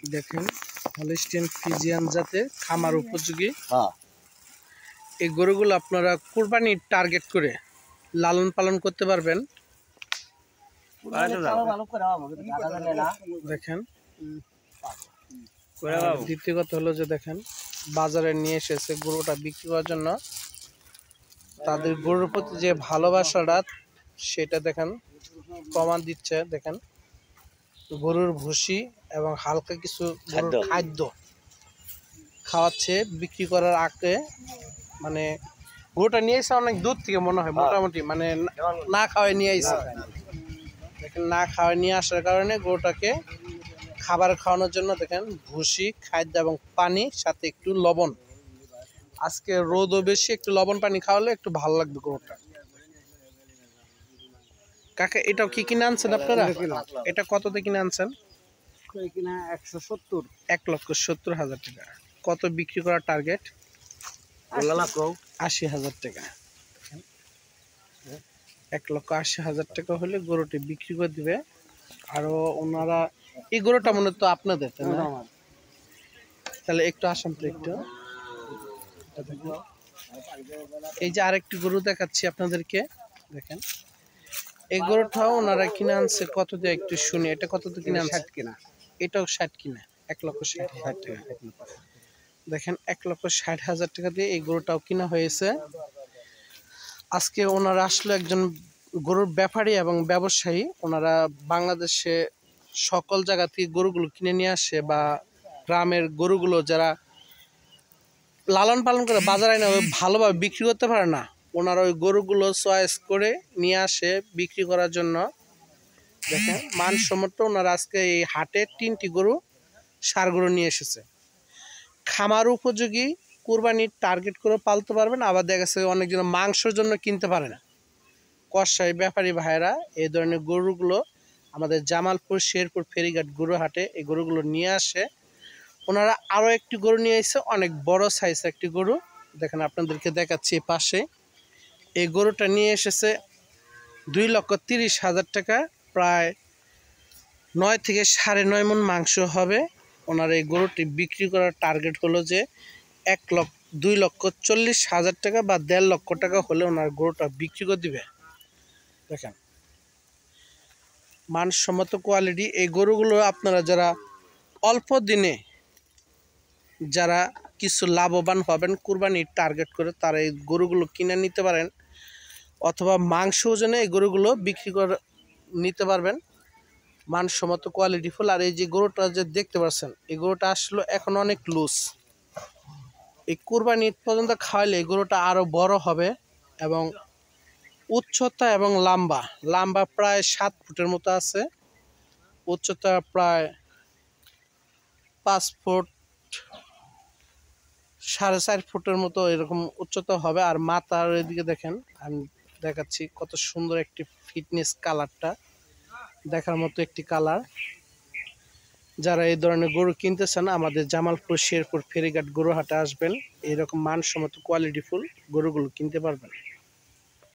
দেখেন Holstein Friesian জাতে খামার উপযোগী। এই গরুগুলো আপনারা কুরবানির টার্গেট করে লালন পালন করতে পারবেন। দেখেন দ্বিতীয় কথা হলো যে দেখেন বাজারে নিয়ে এসেছে গরুটা বিক্রি করার জন্য। তাদের গরুর প্রতি যে ভালোবাসাটা সেটা দেখেন প্রমাণ দিচ্ছে। দেখেন গরুর ভুসি এবং হালকা কিছু গরুর খাদ্য খাওয়াচ্ছে বিক্রি করার আগে। মানে গরুটা নিয়ে এসে অনেক দূর থেকে মনে হয়, মোটামুটি মানে না খাওয়াই নিয়ে আসছে। দেখেন না খাওয়াই নিয়ে আসার কারণে গরুটাকে খাবার খাওয়ানোর জন্য দেখেন ভুসি, খাদ্য এবং পানি, সাথে একটু লবণ। আজকে রোদও বেশি, একটু লবণ পানি খাওয়ালে একটু ভালো লাগবে গরুটা। কাকা এটাও কি কিনে আনছেন আপনারা? এটা কততে কিনে আনছেন? 1,70,000 টাকা। কত বিক্রি করার টার্গেট? 80,000 টাকা। 1,80,000 টাকা হলে গরুটি বিক্রি করে দিবে। আরো ওনারা এই গরুটা মূলত আপনাদের, তাই না? তাহলে একটু আসেন তো একটু। এই যে আরেকটি গরু দেখাচ্ছি আপনাদেরকে, দেখেন এই গরুটাও ওনারা কিনে আনছে কত দিয়ে একটু শুনি। এটা কত দিয়ে কিনে আনছে? 60 কিনা। এটাও 60 কিনা। 1,60,000 টাকা। দেখেন 1,60,000 টাকা দিয়ে এই গরুটাও কিনা হয়েছে। আজকে ওনারা আসলে একজন গরুর ব্যাপারী এবং ব্যবসায়ী। ওনারা বাংলাদেশে সকল জায়গা থেকে গরুগুলো কিনে নিয়ে আসে, বা গ্রামের গরুগুলো যারা লালন পালন করে বাজারে না ভালোভাবে বিক্রি করতে পারে না, ওনারা ওই গরুগুলো চয়েস করে নিয়ে আসে বিক্রি করার জন্য। দেখেন মানসম্মত ওনারা আজকে এই হাটে 3টি গরু, ষাঁড় গরু নিয়ে এসেছে। খামার উপযোগী, কুরবানির টার্গেট করে পালতে পারবেন। আবার দেখা গেছে অনেকজন মাংসের জন্য কিনতে পারে না। কসাই ব্যাপারী ভাইয়েরা এই ধরনের গরুগুলো আমাদের জামালপুর, শেরপুর, ফেরিঘাট গরু হাটে এই গরুগুলো নিয়ে আসে। ওনারা আরও একটি গরু নিয়ে এসেছে, অনেক বড় সাইজ একটি গরু। দেখেন আপনাদেরকে দেখাচ্ছি পাশে। এই গরুটা নিয়ে এসেছে 2,30,000 টাকা। প্রায় 9 থেকে 9.5 মণ মাংস হবে। ওনার এই গরুটি বিক্রি করার টার্গেট হলো যে 2,40,000 টাকা বা 1.5 লক্ষ টাকা হলে ওনার গরুটা বিক্রি করে দিবে। দেখেন মানসম্মত কোয়ালিটি। এই গরুগুলো আপনারা যারা অল্প দিনে যারা কিছু লাভবান হবেন কুরবানির টার্গেট করে, তারা এই গরুগুলো কিনে নিতে পারেন, অথবা মাংস ওজনে এই গরুগুলো বিক্রি করে নিতে পারবেন। মানসম্মত কোয়ালিটি ফুল। আর এই যে গরুটা যে দেখতে পাচ্ছেন, এই গরুটা আসলে এখন অনেক লুজ। এই কুরবানি পর্যন্ত খাওয়াইলে এই গরুটা আরও বড় হবে এবং উচ্চতা এবং লম্বা প্রায় 7 ফুটের মতো আছে। উচ্চতা প্রায় 5 ফুট 4.5 ফুটের মতো এরকম উচ্চতা হবে। আর মাথার এদিকে দেখেন, আমি দেখাচ্ছি কত সুন্দর একটি ফিটনেস, কালারটা দেখার মতো একটি কালার। যারা এই ধরনের গরু কিনতেছেন আমাদের জামালপুর, শেরপুর, ফেরিঘাট গরু হাটে আসবেন, এরকম মানসম্মত কোয়ালিটিফুল গরুগুলো কিনতে পারবেন।